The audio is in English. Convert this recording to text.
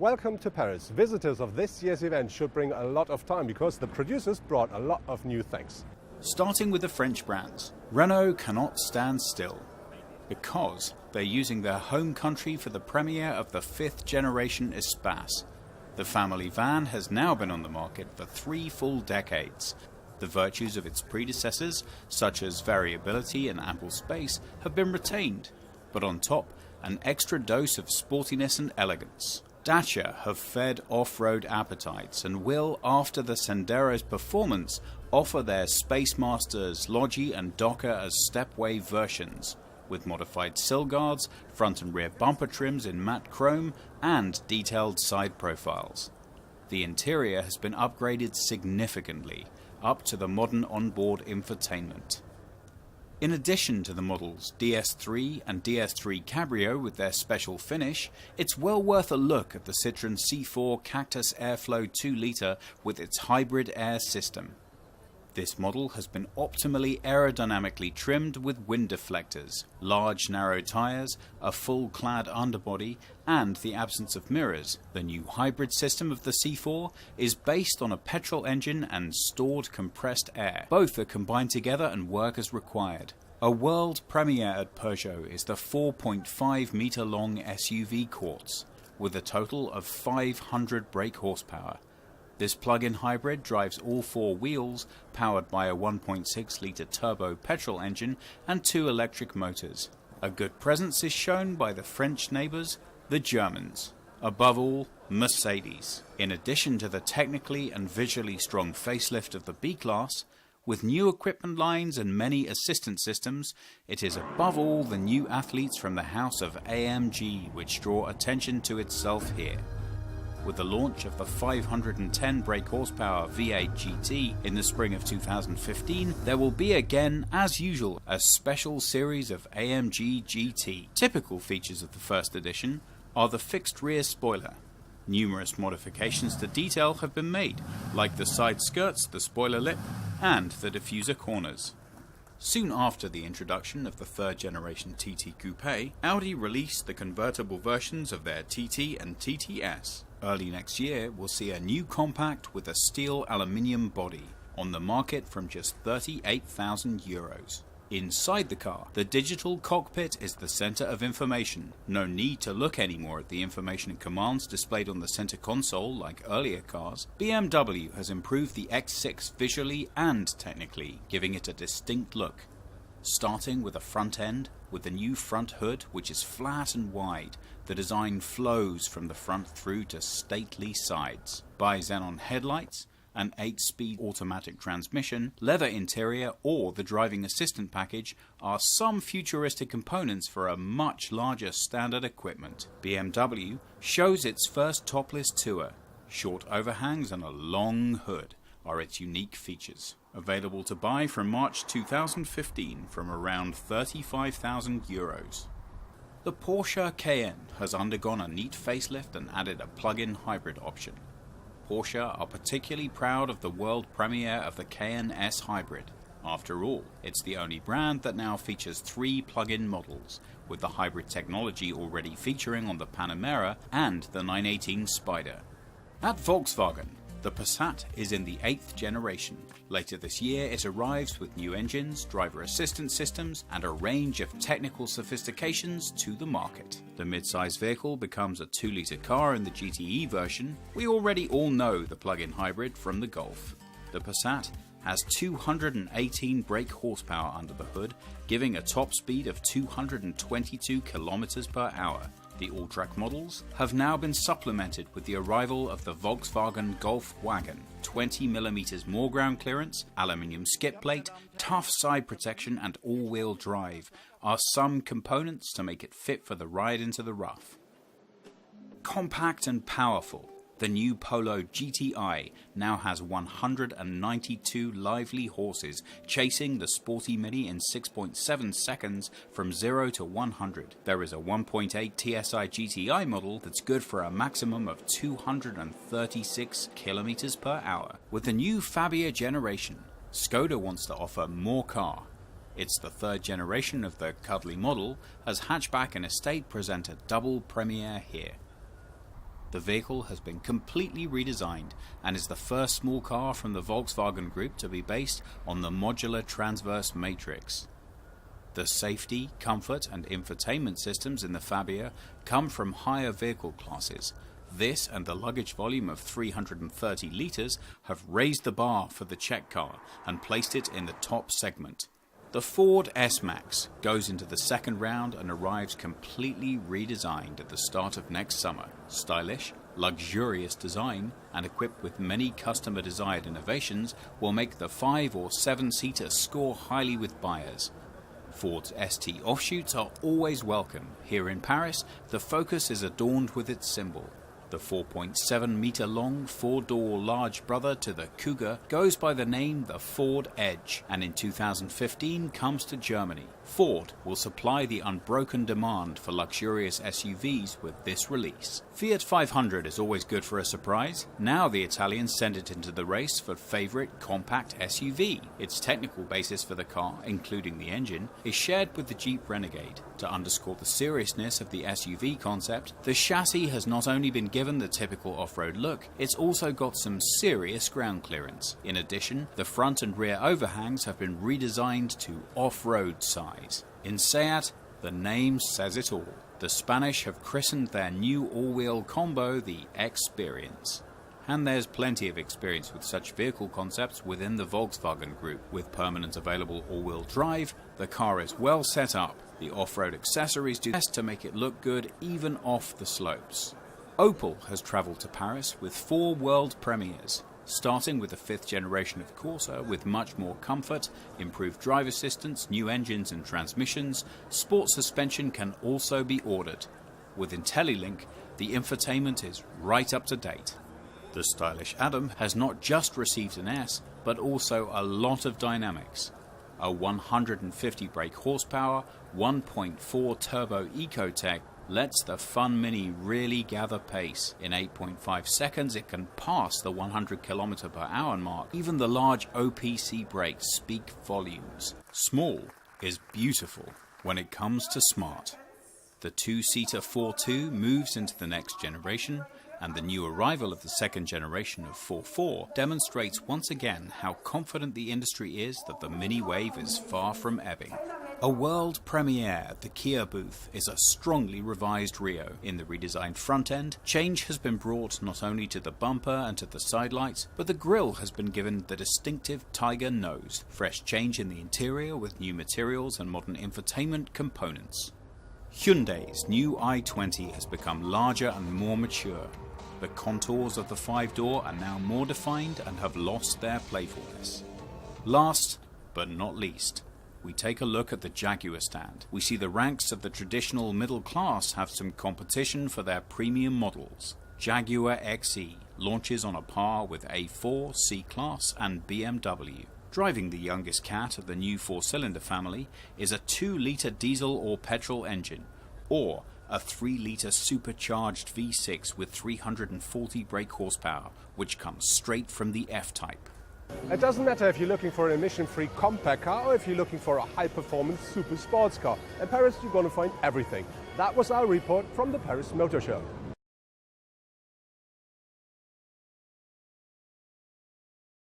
Welcome to Paris. Visitors of this year's event should bring a lot of time because the producers brought a lot of new things. Starting with the French brands, Renault cannot stand still because they're using their home country for the premiere of the 5th generation Espace. The family van has now been on the market for 3 full decades. The virtues of its predecessors, such as variability and ample space, have been retained, but on top, an extra dose of sportiness and elegance. Dacia have fed off-road appetites and will, after the Sendero's performance, offer their Space Masters, Logi and Docker as stepway versions, with modified sill guards, front and rear bumper trims in matte chrome, and detailed side profiles. The interior has been upgraded significantly, up to the modern onboard infotainment. In addition to the models DS3 and DS3 Cabrio with their special finish, it's well worth a look at the Citroën C4 Cactus Airflow 2-litre with its hybrid air system. This model has been optimally aerodynamically trimmed with wind deflectors, large narrow tyres, a full-clad underbody, and the absence of mirrors. The new hybrid system of the C4 is based on a petrol engine and stored compressed air. Both are combined together and work as required. A world premiere at Peugeot is the 4.5 metre long SUV Quartz, with a total of 500 brake horsepower. This plug-in hybrid drives all 4 wheels, powered by a 1.6-litre turbo petrol engine and 2 electric motors. A good presence is shown by the French neighbours, the Germans. Above all, Mercedes. In addition to the technically and visually strong facelift of the B-Class, with new equipment lines and many assistance systems, it is above all the new athletes from the house of AMG which draw attention to itself here. With the launch of the 510 brake horsepower V8 GT in the spring of 2015, there will be again, as usual, a special series of AMG GT. Typical features of the first edition are the fixed rear spoiler. Numerous modifications to detail have been made, like the side skirts, the spoiler lip, and the diffuser corners. Soon after the introduction of the 3rd generation TT Coupe, Audi released the convertible versions of their TT and TTS. Early next year, we'll see a new compact with a steel aluminium body on the market from just €38,000. Inside the car, the digital cockpit is the center of information. No need to look anymore at the information and commands displayed on the center console like earlier cars. BMW has improved the X6 visually and technically, giving it a distinct look. Starting with a front end, with the new front hood which is flat and wide, the design flows from the front through to stately sides. Bi-xenon headlights, an 8-speed automatic transmission, leather interior or the driving assistant package are some futuristic components for a much larger standard equipment. BMW shows its first topless tour. Short overhangs and a long hood are its unique features. Available to buy from March 2015 from around €35,000. The Porsche Cayenne has undergone a neat facelift and added a plug-in hybrid option. Porsche are particularly proud of the world premiere of the Cayenne S Hybrid. After all, it's the only brand that now features 3 plug-in models, with the hybrid technology already featuring on the Panamera and the 918 Spider. At Volkswagen, the Passat is in the 8th generation. Later this year, it arrives with new engines, driver assistance systems, and a range of technical sophistications to the market. The mid-size vehicle becomes a 2-litre car in the GTE version. We already all know the plug-in hybrid from the Golf. The Passat has 218 brake horsepower under the hood, giving a top speed of 222 km per hour. The all-track models have now been supplemented with the arrival of the Volkswagen Golf Wagon. 20mm more ground clearance, aluminium skip plate, tough side protection and all-wheel drive are some components to make it fit for the ride into the rough. Compact and powerful, the new Polo GTI now has 192 lively horses chasing the sporty Mini in 6.7 seconds from 0 to 100. There is a 1.8 TSI GTI model that's good for a maximum of 236 km per hour. With the new Fabia generation, Skoda wants to offer more car. It's the 3rd generation of the cuddly model, as hatchback and estate present a double premiere here. The vehicle has been completely redesigned and is the first small car from the Volkswagen Group to be based on the modular transverse matrix. The safety, comfort and infotainment systems in the Fabia come from higher vehicle classes. This and the luggage volume of 330 litres have raised the bar for the Czech car and placed it in the top segment. The Ford S-Max goes into the second round and arrives completely redesigned at the start of next summer. Stylish, luxurious design and equipped with many customer-desired innovations will make the 5 or 7-seater score highly with buyers. Ford's ST offshoots are always welcome. Here in Paris, the Focus is adorned with its symbol. The 4.7-meter-long four-door large brother to the Kuga goes by the name the Ford Edge, and in 2015 comes to Germany. Ford will supply the unbroken demand for luxurious SUVs with this release. Fiat 500 is always good for a surprise. Now the Italians send it into the race for favourite compact SUV. Its technical basis for the car, including the engine, is shared with the Jeep Renegade. To underscore the seriousness of the SUV concept, the chassis has not only been given the typical off-road look, it's also got some serious ground clearance. In addition, the front and rear overhangs have been redesigned to off-road size. In Seat, the name says it all. The Spanish have christened their new all-wheel combo the Experience. And there's plenty of experience with such vehicle concepts within the Volkswagen Group. With permanent available all-wheel drive, the car is well set up. The off-road accessories do best to make it look good even off the slopes. Opel has travelled to Paris with 4 world premieres, starting with the 5th generation of Corsa with much more comfort, improved drive assistance, new engines and transmissions. Sport suspension can also be ordered. With IntelliLink, the infotainment is right up to date. The stylish Adam has not just received an S, but also a lot of dynamics. A 150 brake horsepower, 1.4 turbo Ecotec lets the Fun Mini really gather pace. In 8.5 seconds it can pass the 100 km/h mark. Even the large OPC brakes speak volumes. Small is beautiful when it comes to smart. The 2-seater 4.2 moves into the next generation, and the new arrival of the 2nd generation of 4.4 demonstrates once again how confident the industry is that the Mini Wave is far from ebbing. A world premiere at the Kia booth is a strongly revised Rio. In the redesigned front end, change has been brought not only to the bumper and to the side lights, but the grille has been given the distinctive tiger nose. Fresh change in the interior with new materials and modern infotainment components. Hyundai's new i20 has become larger and more mature. The contours of the 5-door are now more defined and have lost their playfulness. Last but not least, we take a look at the Jaguar stand. We see the ranks of the traditional middle class have some competition for their premium models. Jaguar XE launches on a par with A4, C-Class and BMW. Driving the youngest cat of the new 4-cylinder family is a 2-litre diesel or petrol engine, or a 3-litre supercharged V6 with 340 brake horsepower, which comes straight from the F-Type. It doesn't matter if you're looking for an emission-free compact car or if you're looking for a high-performance super sports car. In Paris, you're going to find everything. That was our report from the Paris Motor Show.